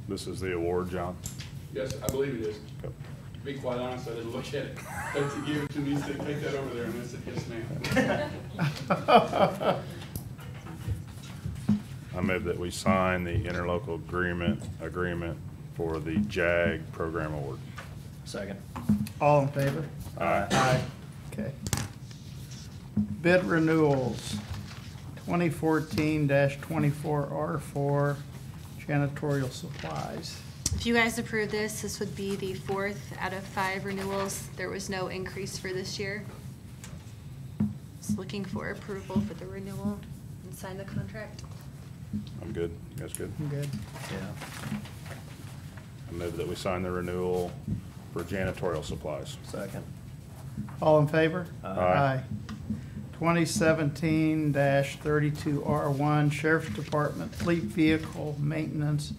This is the award, John? Yes, I believe it is. Okay. To be quite honest, I didn't look at it. But to give it to me, he said, take that over there, and I said, yes, ma'am. I move that we sign the interlocal agreement for the JAG program award. Second. All in favor? Aye. Aye. Okay. Bid renewals, 2014-24R4 janitorial supplies. If you guys approve this, this would be the 4th out of 5 renewals. There was no increase for this year. Just looking for approval for the renewal and sign the contract. I'm good. You guys good? I'm good. Yeah. I move that we sign the renewal for janitorial supplies. Second. All in favor? Aye. 2017-32R1 Sheriff's Department Fleet Vehicle Maintenance.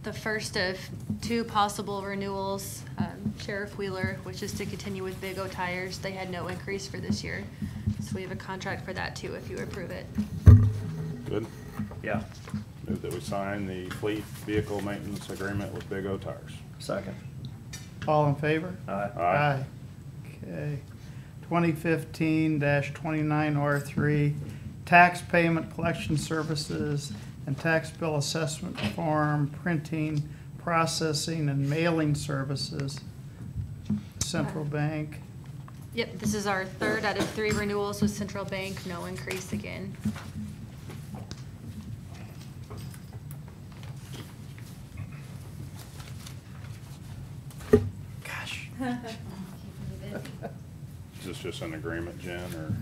The first of 2 possible renewals, Sheriff Wheeler, which is to continue with Big O Tires. They had no increase for this year. So we have a contract for that too if you approve it. Good? Yeah. Move that we sign the fleet vehicle maintenance agreement with Big O Tires. Second. All in favor? Aye. Aye. Okay. 2015-29R3 Tax Payment Collection Services and Tax Bill Assessment Form Printing, Processing, and Mailing Services. Central Bank. Yep, this is our 3rd out of 3 renewals with Central Bank, no increase again. Gosh. Is this just an agreement, Jen, or?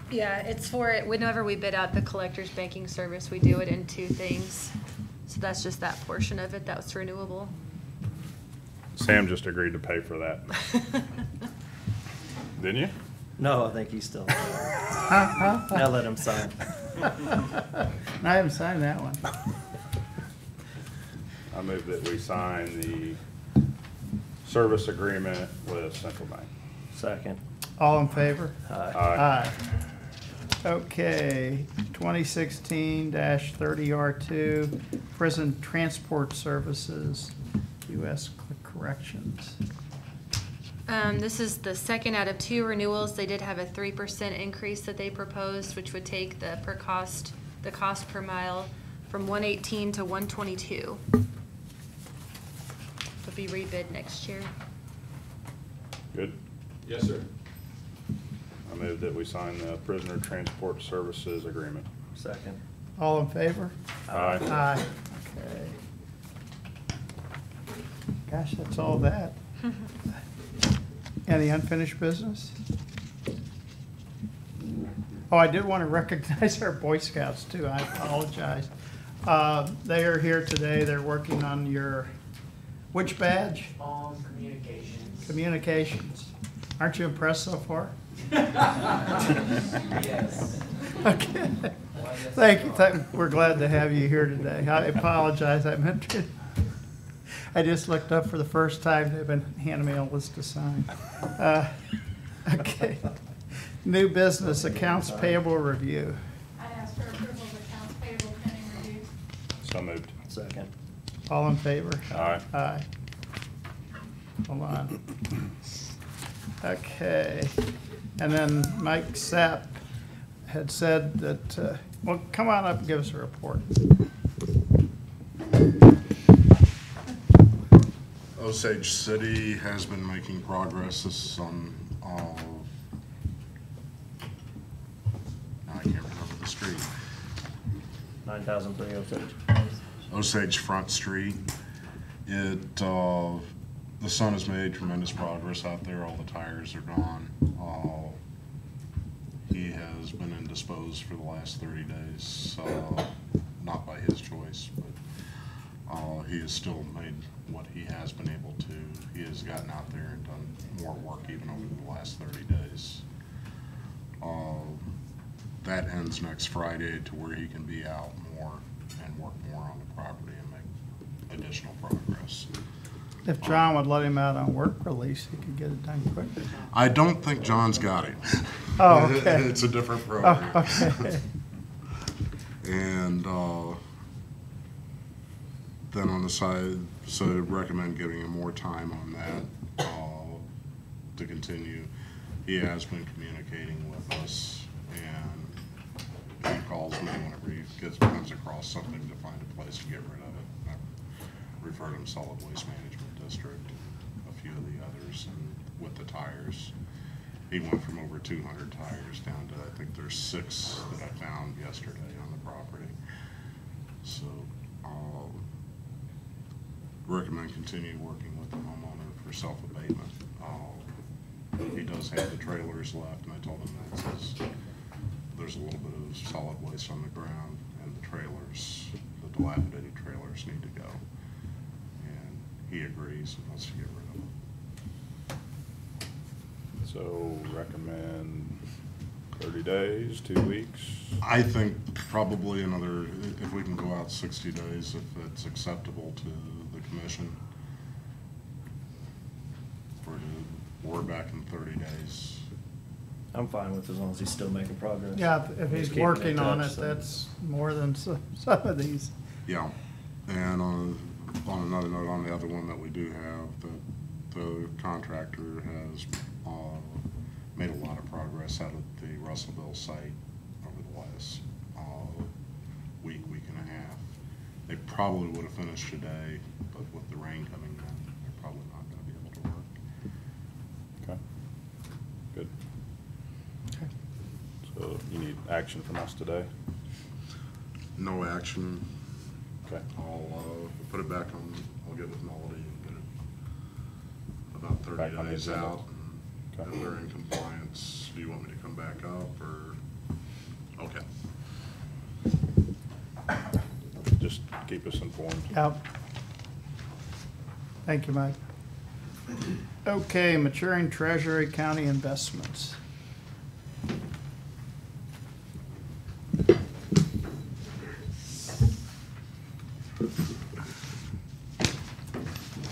Yeah, it's for, whenever we bid out the collector's banking service, we do it in 2 things. So that's just that portion of it that was renewable. Sam just agreed to pay for that. Didn't you? No, I think he's still. Now let him sign. I haven't signed that one. I move that we sign the service agreement with Central Bank. Second. All in favor? Aye. Aye. Okay, 2016-30R2 Prison Transport Services, U.S. Corrections. This is the 2nd out of 2 renewals. They did have a 3% increase that they proposed, which would take the cost per mile from 118 to 122. It'll be rebid next year. Good? Yes, sir. I move that we sign the prisoner transport services agreement. Second. All in favor? Aye. Aye. Okay. Gosh, that's all that. Any unfinished business? Oh, I did want to recognize our Boy Scouts too. I apologize. They are here today. They're working on your, which badge? Communications. Communications. Aren't you impressed so far? Yes. Okay. Thank you. We're glad to have you here today. I apologize. I meant to. I just looked up for the first time. They've been handing me a list to sign. Okay. New business accounts payable review. I ask for approval of accounts payable pending review. So moved. Second. All in favor? Aye. Aye. Hold on. Okay. And then Mike Sapp had said that, well, come on up and give us a report. Osage City has been making progress. This is on, I can't remember the street. 9,003 Osage. Osage Front Street. The sun has made tremendous progress out there. All the tires are gone. He has been indisposed for the last 30 days, not by his choice, but he has still made what he has been able to. He has gotten out there and done more work even over the last 30 days. That ends next Friday to where he can be out more and work more on the property and make additional progress. If John would let him out on work release, he could get it done quicker. I don't think John's got it. Oh, okay. It's a different Oh, program. okay. And then on the side, so recommend giving him more time on that to continue. He has been communicating with us, and he calls me whenever he comes across something to find a place to get rid of it. I referred him Solid Waste Management District, a few of the others, and with the tires. He went from over 200 tires down to, I think there's 6 that I found yesterday on the property. So, recommend continue working with the homeowner for self-abatement. He does have the trailers left, and I told him that says there's a little bit of solid waste on the ground, and the trailers, the dilapidated trailers need to go. And he agrees and wants to get rid of them. So recommend 30 days, 2 weeks? I think probably another, if we can go out 60 days, if it's acceptable to the commission. We're back in 30 days. I'm fine with as long as he's still making progress. Yeah, if He's he's keeping in working on touch, it, so- that's more than some of these. Yeah, and on another note, on the other one that we do have, the contractor has made a lot of progress out at the Russellville site over the last week and a half. They probably would have finished today, but with the rain coming in, they're probably not going to be able to work. Okay, good. Okay. So you need action from us today? No action. Okay. I'll put it back on, I'll get with Melody and get it about Back 30 on the days agenda. out. And Okay. if they're in compliance, do you want me to come back up or? Okay. Just keep us informed. Yep. Thank you, Mike. Okay, maturing treasury county investments.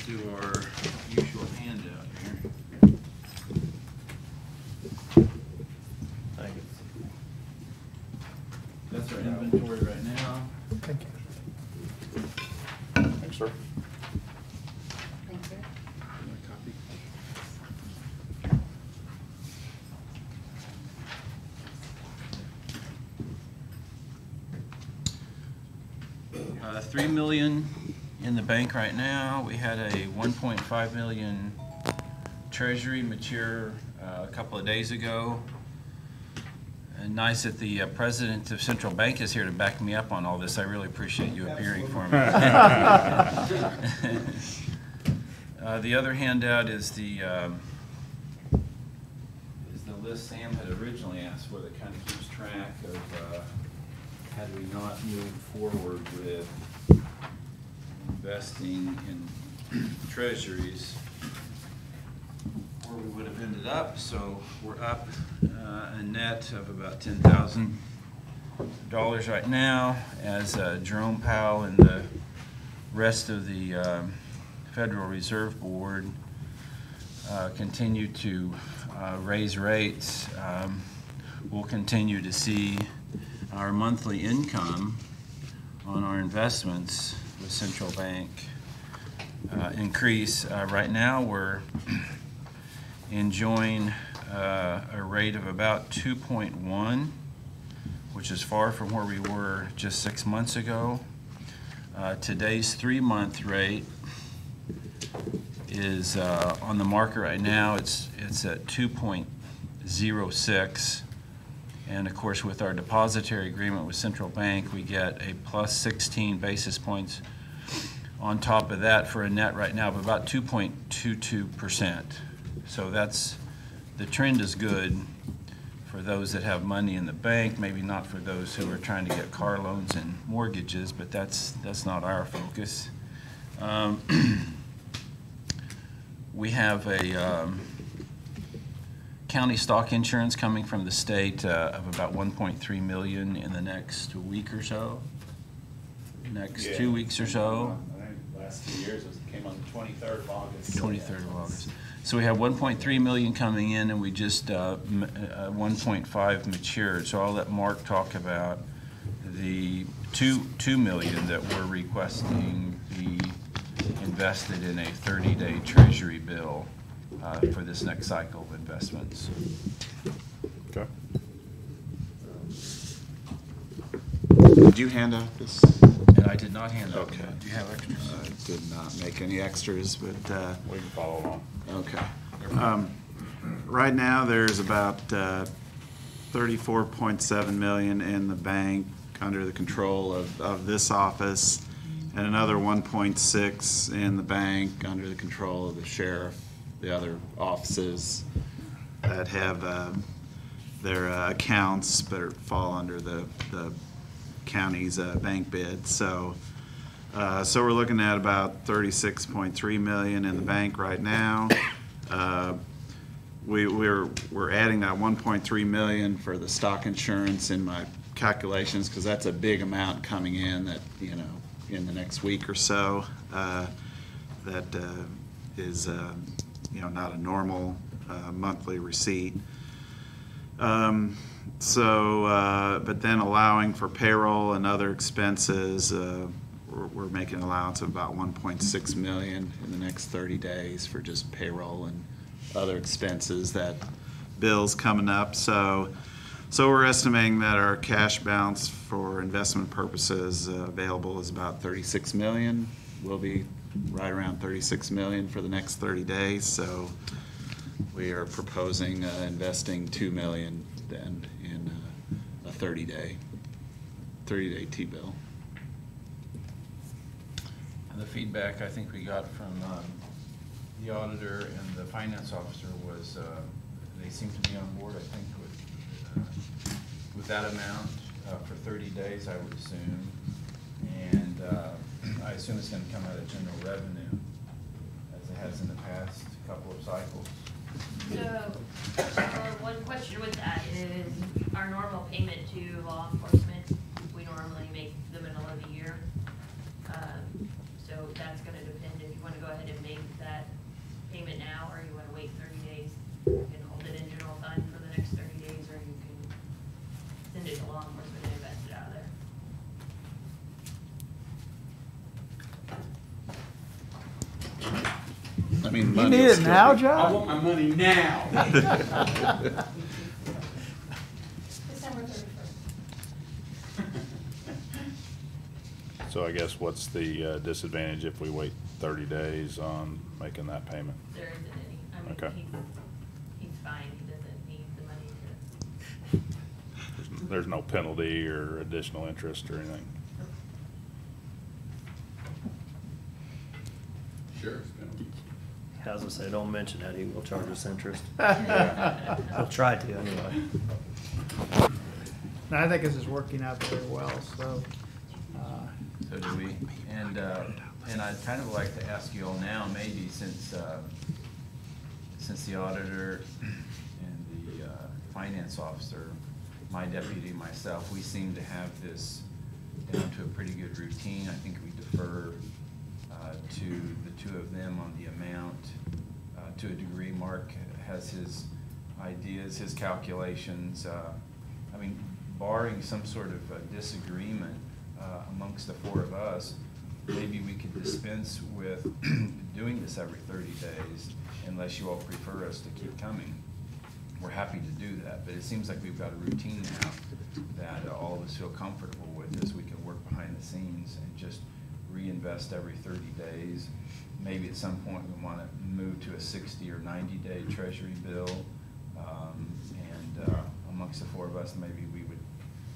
Do our usual handout here. Thank you. That's our inventory right now. Thank you. Thanks, sir. $3 million in the bank right now. We had a 1.5 million treasury mature a couple of days ago. And nice that the president of Central Bank is here to back me up on all this. I really appreciate you appearing for me. The other handout is the list Sam had originally asked for that kind of keeps track of had we not moved forward with investing in treasuries, where we would have ended up. So we're up a net of about $10,000 right now as Jerome Powell and the rest of the Federal Reserve Board continue to raise rates. We'll continue to see our monthly income on our investments with Central Bank increase. Right now, we're enjoying a rate of about 2.1, which is far from where we were just 6 months ago. Today's 3-month rate is on the market right now. It's at 2.06. And of course, with our depository agreement with Central Bank, we get a plus 16 basis points on top of that for a net right now of about 2.22%. So the trend is good for those that have money in the bank, maybe not for those who are trying to get car loans and mortgages, but that's not our focus. We have a county stock insurance coming from the state of about 1.3 million in the next week or so. Next 2 weeks or so. I think last 2 years. It came on the 23rd of August. 23rd of August. So we have 1.3 million coming in, and we just 1.5 matured. So I'll let Mark talk about the 2 million that we're requesting be invested in a 30-day treasury bill for this next cycle of investments. Okay. Did you hand out this? And I did not hand out. Okay. Do you have extras? I did not make any extras, but, We can follow along. okay. Right now, there's about 34.7 million in the bank under the control of this office, and another 1.6 in the bank under the control of the sheriff, the other offices that have their accounts but fall under the county's bank bid. So we're looking at about 36.3 million in the bank right now. We're adding that 1.3 million for the stock insurance in my calculations, because that's a big amount coming in that, you know, in the next week or so, that is, you know, not a normal monthly receipt. But then allowing for payroll and other expenses, we're making an allowance of about 1.6 million in the next 30 days for just payroll and other expenses, that bills coming up. So we're estimating that our cash balance for investment purposes available is about 36 million. We'll be right around 36 million for the next 30 days. So we are proposing investing 2 million then in a 30-day T-bill. The feedback I think we got from the auditor and the finance officer was they seem to be on board, I think, with that amount for 30 days, I would assume. And I assume it's going to come out of general revenue, as it has in the past couple of cycles. So, one question with that is our normal payment to law enforcement, we normally make the middle of the year. So that's gonna depend if you wanna go ahead and make that payment now, or you wanna wait 30 days. You can hold it in general fund for the next 30 days, or you can send it to law enforcement and invest it out of there. I mean, You money need will it still now, be- I John? want my money now. December 31st. So I guess what's the disadvantage if we wait 30 days on making that payment? There isn't any. I mean, Okay. he's fine. He doesn't need the money to. There's no penalty or additional interest or anything? Sure, it's penalty. I was gonna say, don't mention that, he will charge us interest. He'll try to, anyway. And I think this is working out very well, so. So do we, and I'd kind of like to ask you all now, maybe since the auditor and the finance officer, my deputy, myself, we seem to have this down to a pretty good routine. I think we defer to the two of them on the amount to a degree. Mark has his ideas, his calculations. I mean, barring some sort of disagreement amongst the four of us, maybe we could dispense with doing this every 30 days unless you all prefer us to keep coming. We're happy to do that, but it seems like we've got a routine now that all of us feel comfortable with this. We can work behind the scenes and just reinvest every 30 days. Maybe at some point we want to move to a 60 or 90-day treasury bill, and amongst the four of us, maybe we would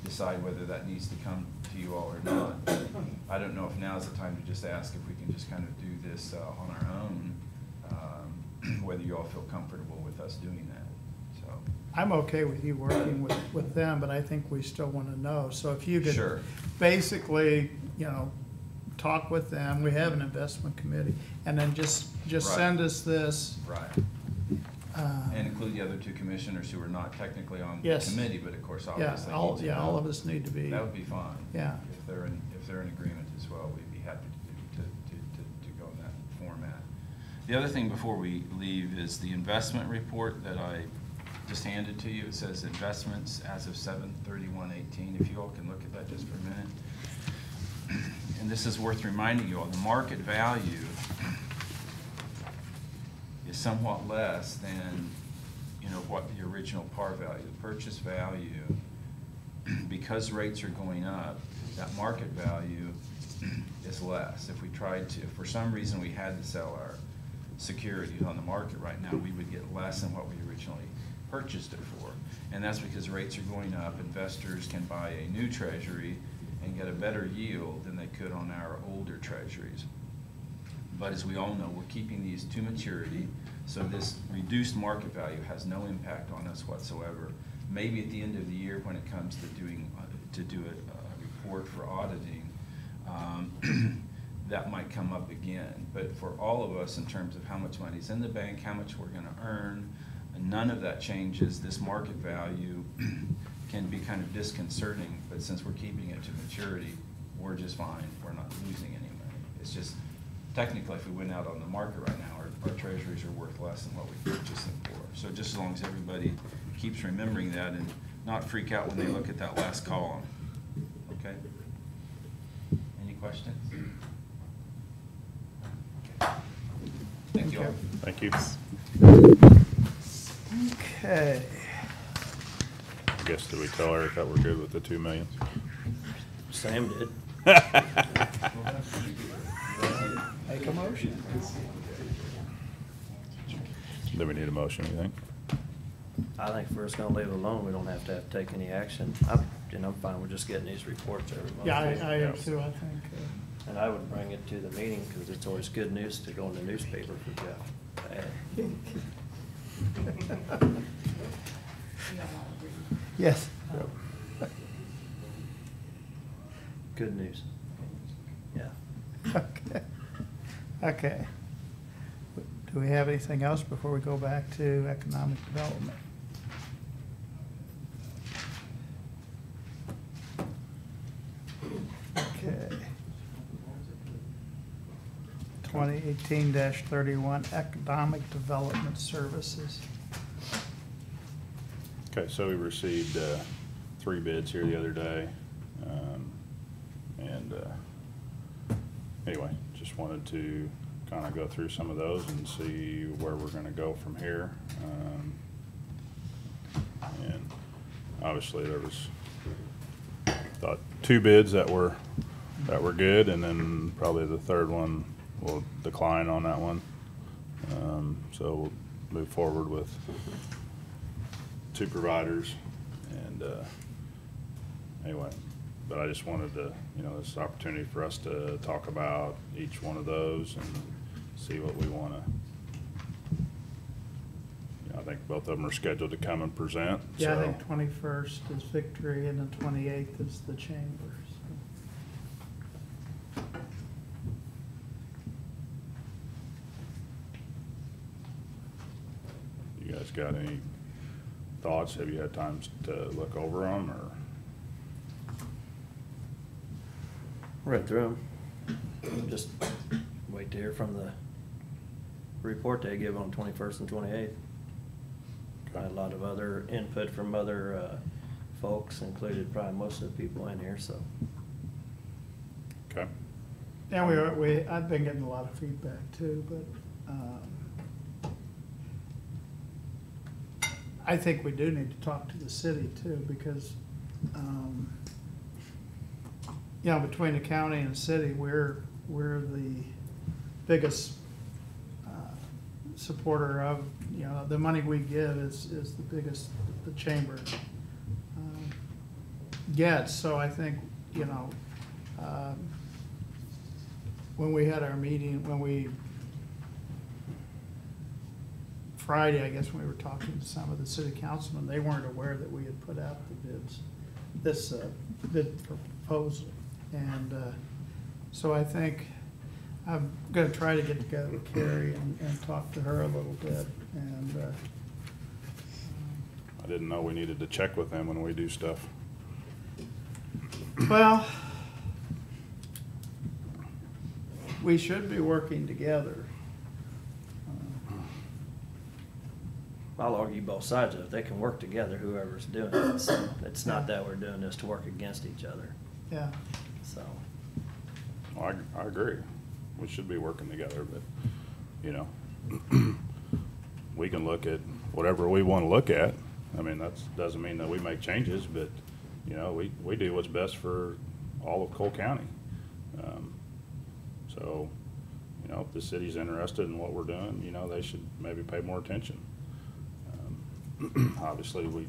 decide whether that needs to come to you all or not. I don't know if now's the time to just ask if we can just kind of do this on our own, whether you all feel comfortable with us doing that. So I'm okay with you working with them, but I think we still want to know. So if you could Sure. basically, you know, talk with them, we have an investment committee, and then just Right. send us this. right. And include the other two commissioners who are not technically on the Yes. committee, but of course Yeah, obviously. all, need to yeah, know. all of us need to be. That would be fine. Yeah. If they're in agreement as well, we'd be happy to The other thing before we leave is the investment report that I just handed to you. It says investments as of 7/31/18. If you all can look at that just for a minute. And this is worth reminding you all, the market value is somewhat less than, you know, what the original par value, the purchase value, because rates are going up, that market value is less. If we tried to, if for some reason we had to sell our securities on the market right now, we would get less than what we originally purchased it for. And that's because rates are going up. Investors can buy a new treasury and get a better yield than they could on our older treasuries. But as we all know, we're keeping these to maturity, so this reduced market value has no impact on us whatsoever. Maybe at the end of the year, when it comes to do a report for auditing, that might come up again. But for all of us, in terms of how much money's in the bank, how much we're going to earn, none of that changes. This market value can be kind of disconcerting, but since we're keeping it to maturity, we're just fine. We're not losing any money. It's just, technically, if we went out on the market right now, our treasuries are worth less than what we purchased them for. So just as long as everybody keeps remembering that and not freak out when they look at that last column. Okay? Any questions? Thank you all. Thank you. Okay. I guess, did we tell Eric that we're good with the 2 million? Sam did. Make a motion. Do we need a motion, you think? I think if we're just gonna leave it alone, we don't have to take any action. I'm fine with just getting these reports every month. Yeah, I am too, I think. And I would bring it to the meeting, because it's always good news to go in the newspaper for Jeff to add. Yes. Good news. Yeah. Okay. Okay. Do we have anything else before we go back to economic development? Okay. 2018-31 Economic Development Services. Okay, so we received 3 bids here the other day. Anyway, just wanted to kind of go through some of those and see where we're going to go from here. And obviously there was, thought 2 bids that were good, and then probably the third one will decline on that one. So we'll move forward with 2 providers, and anyway, but I just wanted to, this is an opportunity for us to talk about each one of those and see what we want to. I think both of them are scheduled to come and present. Yeah, I so. think 21st is Victory and the 28th is the Chamber. You guys got any thoughts? Have you had time to look over them, or? Read through them. Just wait to hear from the report they give on 21st and 28th. Got a lot of other input from other folks, included probably most of the people in here, so. Okay. Yeah, I've been getting a lot of feedback too, but I think we do need to talk to the city too, because between the county and the city, we're the biggest supporter of, the money we give is the biggest the chamber gets. So I think, when we had our meeting, Friday, I guess, when we were talking to some of the city councilmen, they weren't aware that we had put out the bids, this bid proposal. And so I think I'm gonna try to get together with Carrie and talk to her a little bit. And I didn't know we needed to check with them when we do stuff. well, we should be working together. I'll argue both sides of it. They can work together, whoever's doing it. So it's not that we're doing this to work against each other, Yeah, so. Well, I agree. We should be working together, but, you know, we can look at whatever we want to look at. I mean, that doesn't mean that we make changes, but, you know, we do what's best for all of Cole County. So, you know, if the city's interested in what we're doing, you know, they should maybe pay more attention. Obviously, we,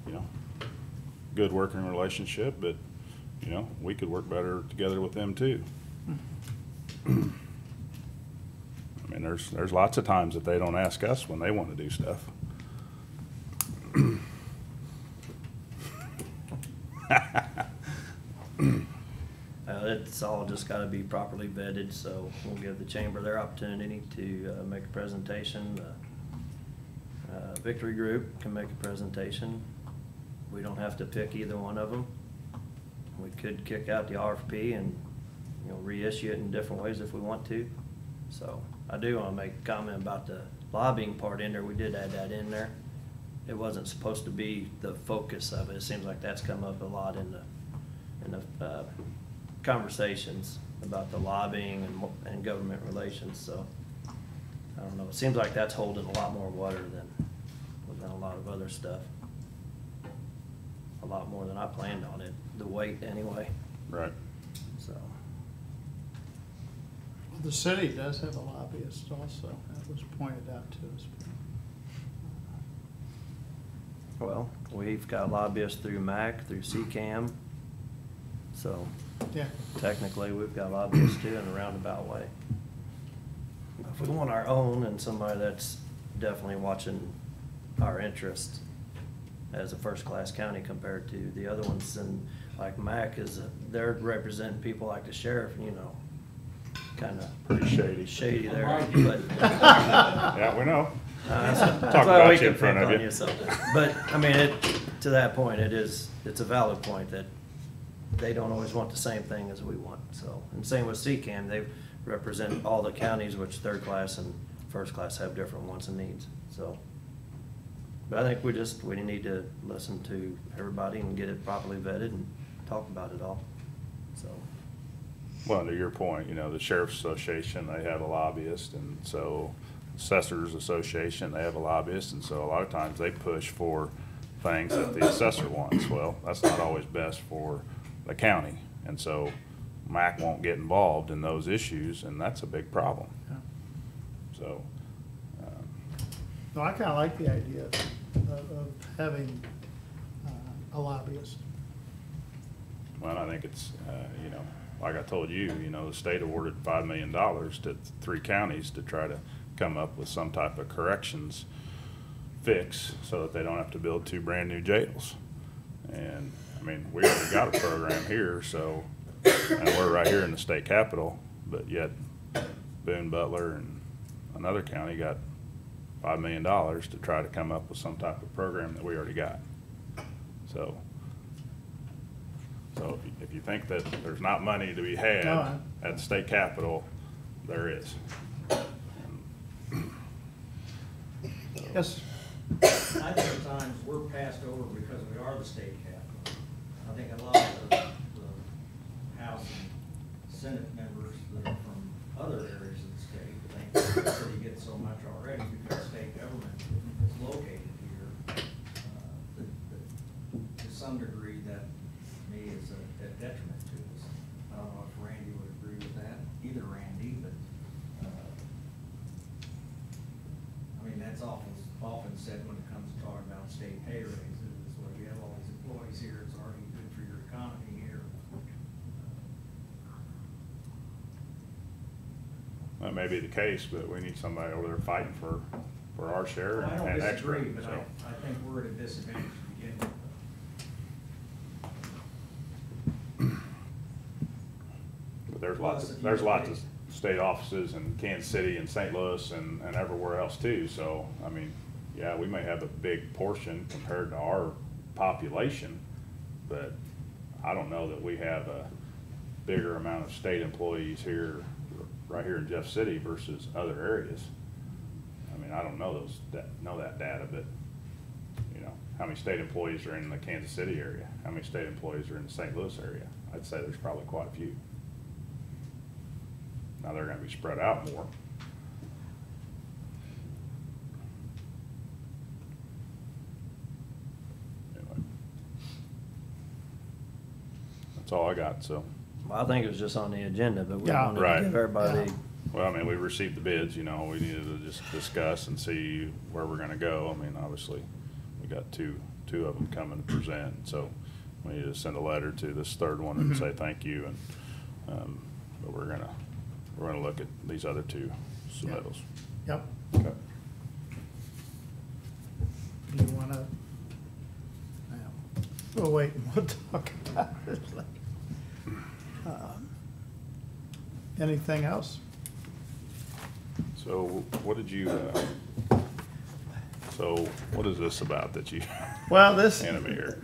you know, good working relationship, but, you know, we could work better together with them too. I mean, there's lots of times that they don't ask us when they want to do stuff. It's all just gotta be properly vetted, so we'll give the chamber their opportunity to make a presentation. The Victory Group can make a presentation. We don't have to pick either one of them. We could kick out the RFP and, you know, reissue it in different ways if we want to. So I do wanna make a comment about the lobbying part in there. We did add that in there. It wasn't supposed to be the focus of it. It seems like that's come up a lot in the conversations about the lobbying and government relations, so I don't know. It seems like that's holding a lot more water than a lot of other stuff. A lot more than I planned on it, the weight anyway, Right. so. the city does have a lobbyist also, that was pointed out to us. Well, we've got lobbyists through MAC, through CCAM, so Yeah, technically we've got lobbyists too in a roundabout way. If we want our own and somebody that's definitely watching our interests as a first-class county compared to the other ones, and like MAC they're representing people like the sheriff, you know, kinda Pretty shady. shady there, but. Yeah, we know. That's Talk why about we you can in front pick of on you. you, so. But, I mean, to that point, it's a valid point that they don't always want the same thing as we want, so. And same with CCAM, they represent all the counties, which third class and first class have different wants and needs, so. But I think we need to listen to everybody and get it properly vetted and talk about it all, so. Well, to your point, you know, the Sheriff's Association, they have a lobbyist, and so Assessors Association, they have a lobbyist, and so a lot of times they push for things that the assessor wants. Well, that's not always best for the county, and so MAC won't get involved in those issues, and that's a big problem. yeah. So, No, I kinda like the idea of having a lobbyist. well, I think it's, you know, like I told you, you know, the state awarded $5 million to 3 counties to try to come up with some type of corrections fix so that they don't have to build 2 brand-new jails. And, I mean, we already got a program here, so, and we're right here in the state capital, but yet Boone, Butler, and another county got $5 million to try to come up with some type of program that we already got. So if you think that there's not money to be had No, at the state capitol, there is. Yes, I think at times we're passed over because we are the state capital. I think a lot of the House and Senate members that are from other areas of the state think the city gets so much already because state government is located here. To some degree, that to me is a detriment to us. I don't know if Randy would agree with that, either Randy, but, I mean, that's often said when it comes to talking about state pay raises, is well, you have all these employees here, it's already good for your economy here. That may be the case, but we need somebody over there fighting for our share I don't and extra. disagree, but So, I think we're at a disadvantage to begin with. but there's Plus, if lots you- of state offices in Kansas City and St. Louis and everywhere else too. So, I mean, yeah, we may have a big portion compared to our population, but I don't know that we have a bigger amount of state employees here, right here in Jeff City versus other areas. I mean, mean, I don't know that data, but, you know, how many state employees are in the Kansas City area? How many state employees are in the St. Louis area? I'd say there's probably quite a few. Now, they're gonna be spread out more. Anyway. That's all I got, so. Well, I think it was just on the agenda, but we Yeah. wanted Right. to give everybody, Yeah. Well, I mean, we received the bids, you know, we needed to just discuss and see where we're gonna go. I mean, obviously, we got two of them coming to present, so we need to send a letter to this third one and say thank you, and, but we're gonna look at these other two submittals. Yep. Okay. Do you wanna? We'll wait and we'll talk about it later. Anything else? So what did you, so what is this about that you Well, this, handed me here?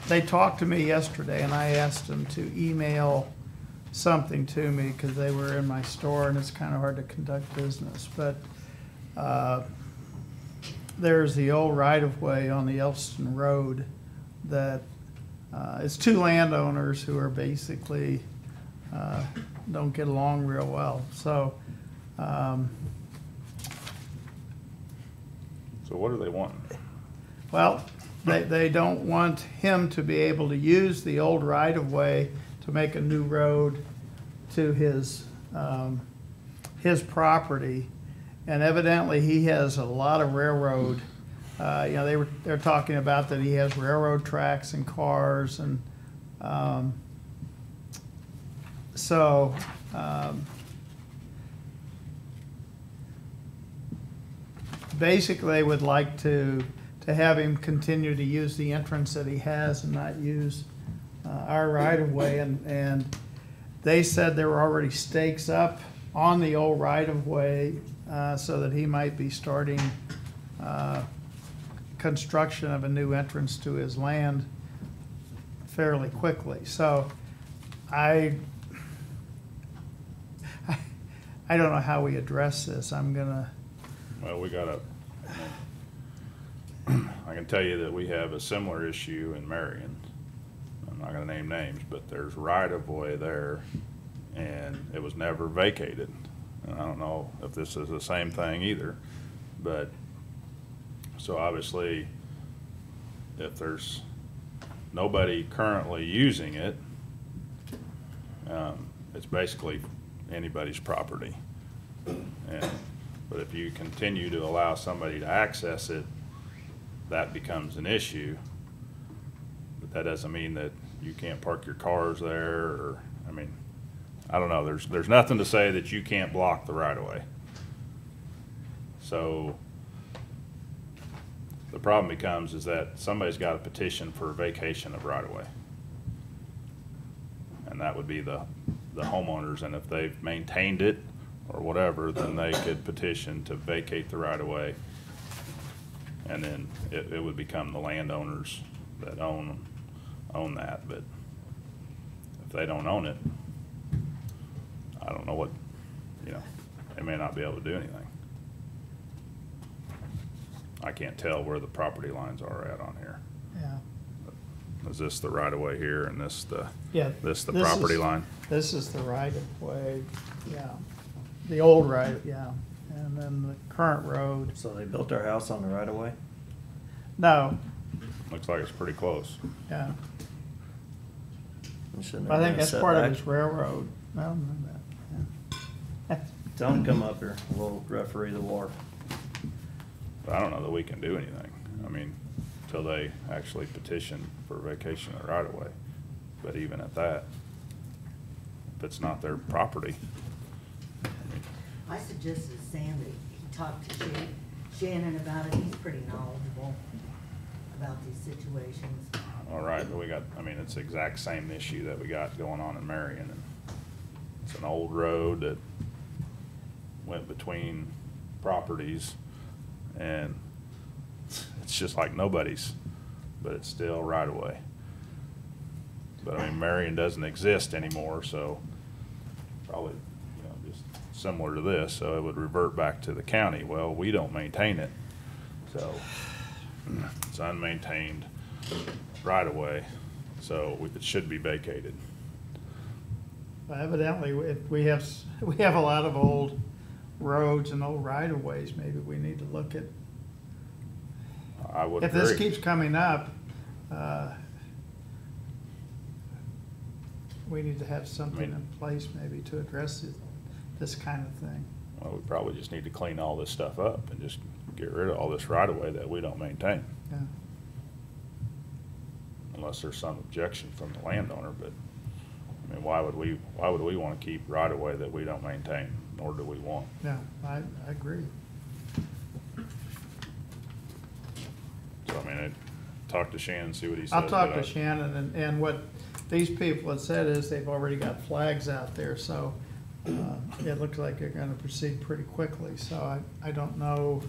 they talked to me yesterday and I asked them to email something to me because they were in my store and it's kind of hard to conduct business. But there's the old right-of-way on the Elston Road that it's two landowners who are basically don't get along real well. So So what are they wanting? well, they don't want him to be able to use the old right-of-way to make a new road to his property. And evidently, he has a lot of railroad, you know, they're talking about that he has railroad tracks and cars and, basically, they would like to have him continue to use the entrance that he has and not use our right-of-way. And they said there were already stakes up on the old right-of-way so that he might be starting construction of a new entrance to his land fairly quickly. So I don't know how we address this. I'm gonna. Well, we gotta, I can tell you that we have a similar issue in Marion. I'm not gonna name names, but there's right-of-way there, and it was never vacated. And I don't know if this is the same thing either, but, so obviously, if there's nobody currently using it, it's basically anybody's property. But if you continue to allow somebody to access it, that becomes an issue. But that doesn't mean that you can't park your cars there, or, I mean, I don't know, there's nothing to say that you can't block the right-of-way. So, the problem becomes is that somebody's got a petition for vacation of right-of-way. And that would be the homeowners, and if they've maintained it or whatever, then they could petition to vacate the right-of-way. And then it would become the landowners that own that, but if they don't own it, I don't know what, you know, they may not be able to do anything. I can't tell where the property lines are at on here. Yeah. Is this the right-of-way here and this the This property is- line? This is the right-of-way, yeah. The old right, yeah. And then the current road. so they built their house on the right-of-way? No, Looks like it's pretty close. yeah. Shouldn't I there think be a that's part of setback? his railroad. I don't know that, Tell them to come up here, we'll referee the war. But I don't know that we can do anything. I mean, till they actually petition for vacation of right-of-way. But even at that, if it's not their property, I suggested Sam that he talk to Shannon about it. He's pretty knowledgeable about these situations. all right, but we got, I mean, it's the exact same issue that we got going on in Marion. And it's an old road that went between properties, and it's just like nobody's, but it's still right away. But I mean, Marion doesn't exist anymore, so probably, you know, just similar to this, so it would revert back to the county. Well, we don't maintain it, so it's unmaintained right away, so it should be vacated. Well, evidently, if we have a lot of old roads and old right-of-ways, maybe we need to look at, I would if agree. this keeps coming up, we need to have something in place maybe to address this kind of thing. Well, we probably just need to clean all this stuff up and just get rid of all this right of way that we don't maintain. Yeah. Unless there's some objection from the landowner, but, I mean, why would we wanna keep right of way that we don't maintain, nor do we want? Yeah, I agree. So, I mean, talk to Shannon, see what he says. I'll talk but to I- Shannon, and what these people have said is they've already got flags out there, so it looks like they're gonna proceed pretty quickly, so I don't know.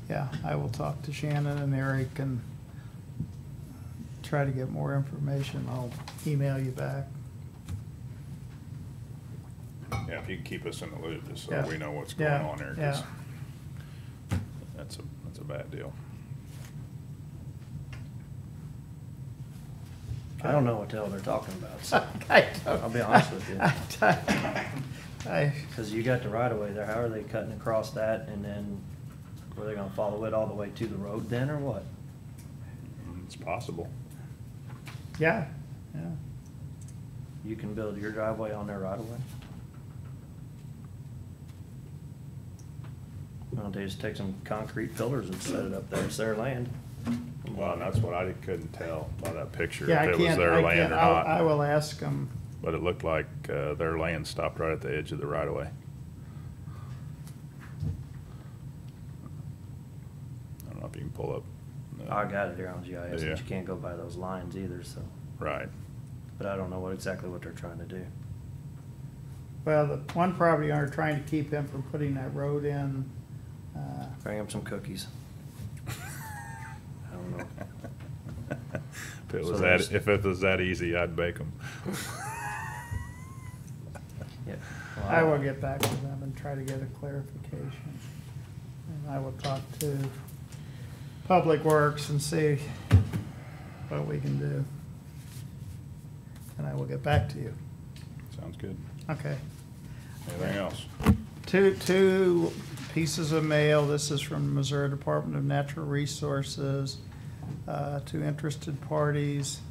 Yeah, I will talk to Shannon and Eric and try to get more information. I'll email you back. Yeah, if you can keep us in the loop, just so Yeah. we know what's going Yeah, on there, yeah. 'cause that's a bad deal. I don't know what the hell they're talking about, so, I don't- I'll be honest with you. I, Cause you got the right of way there, how are they cutting across that, and then were they gonna follow it all the way to the road then, or what? It's possible. yeah, yeah. You can build your driveway on their right of way? Why don't they just take some concrete pillars and set it up there, it's their land? Well, and that's what I couldn't tell by that picture, Yeah, if I it was can't, their I land can't, or I not. will ask them. But it looked like, their land stopped right at the edge of the right of way. I don't know if you can pull up. I got it here on GIS, Yeah. but you can't go by those lines either, so, Right. but I don't know exactly what they're trying to do. Well, the one property owner trying to keep him from putting that road in, Bring them some cookies. I don't know. If it So was there's- if it was that easy, I'd bake them. Yeah. I will get back to them and try to get a clarification. And I will talk to Public Works and see what we can do. And I will get back to you. Sounds good. Okay. Anything else? Two pieces of mail. This is from the Missouri Department of Natural Resources to interested parties.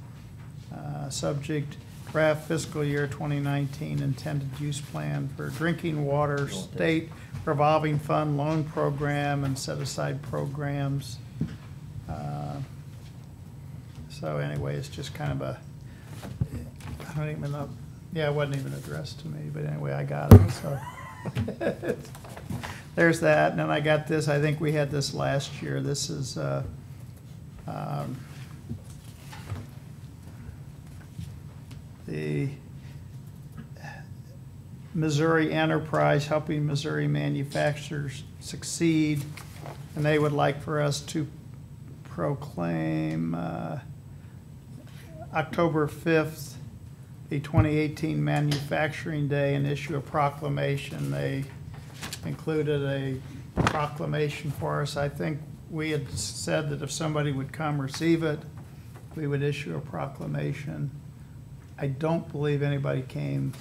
Subject, draft fiscal year 2019 intended use plan for drinking water state revolving fund loan program and set aside programs. So anyway, it's just kind of a, I don't even know, yeah, it wasn't even addressed to me, but anyway, I got it, so. There's that, and then I got this, I think we had this last year, this is, the Missouri Enterprise helping Missouri manufacturers succeed, and they would like for us to proclaim October 5th, the 2018 Manufacturing Day, and issue a proclamation. They included a proclamation for us. I think we had said that if somebody would come receive it, we would issue a proclamation. I don't believe anybody came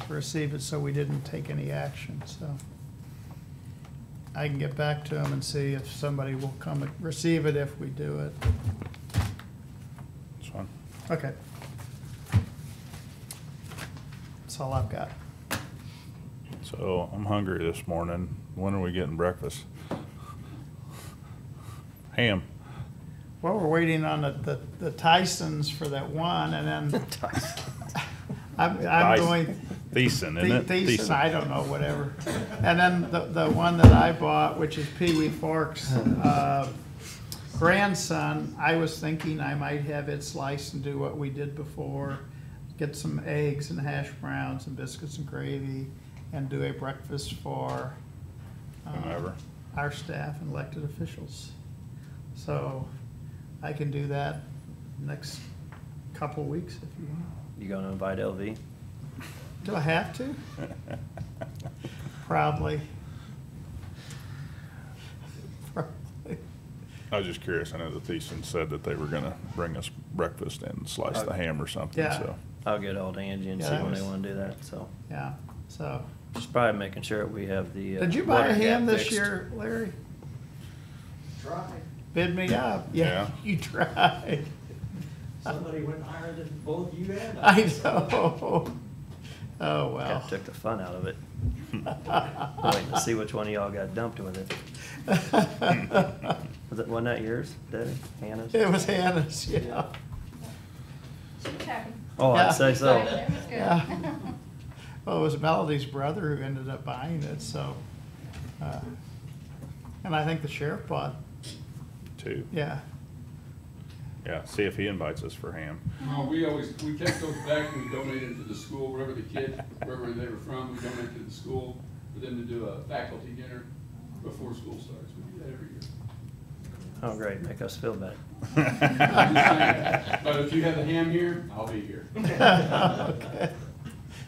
to receive it, so we didn't take any action, so. I can get back to them and see if somebody will come and receive it if we do it. It's fine. Okay. That's all I've got. So I'm hungry this morning. When are we getting breakfast? Ham. Well, we're waiting on the Tysons for that one, and then I'm going. Thiessen, isn't it? Thiessen, I don't know, whatever. And then the one that I bought, which is Pee Wee Fork's grandson, I was thinking I might have it sliced and do what we did before. Get some eggs and hash browns and biscuits and gravy and do a breakfast for Whomever. our staff and elected officials. So I can do that next couple weeks if you want. You gonna invite LV? Do I have to? Probably. Probably. I was just curious. I know the Thiessen said that they were gonna bring us breakfast and slice the ham or something, Yeah. so. I'll get hold of Angie and Yeah, see that when they was- wanna do that, so. Yeah, so. Just probably making sure we have the. Did you buy a water gap ham this fixed. year, Larry? Tried. Bid me up. Yeah, Yeah. you tried. Somebody went higher than both you and I know. Oh, well. Kinda took the fun out of it. Waiting to see which one of y'all got dumped with it. Wasn't that yours, Debbie? Hannah's? It was Hannah's, yeah. She was happy. Oh, Yeah. I'd say so. It was good. Yeah. Well, it was Melody's brother who ended up buying it, so. And I think the sheriff bought, 2. yeah. Yeah, see if he invites us for ham. No, we take those back and we donate them to the school, wherever the kids, wherever they were from, we donate to the school for them to do a faculty dinner before school starts. We do that every year. Oh, great, make us feel bad. I'm just saying, but if you have the ham here, I'll be here. Okay.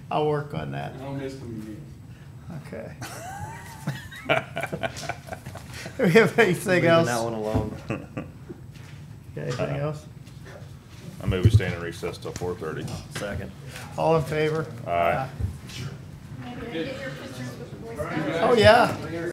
I'll work on that. I don't miss coming meals. Okay. Do we have anything Leaving else? that one alone. Anything else? I move we stand in recess till 4:30. Second. All in favor? Aye. Maybe I get your pictures with the Boy Scouts. Oh, yeah.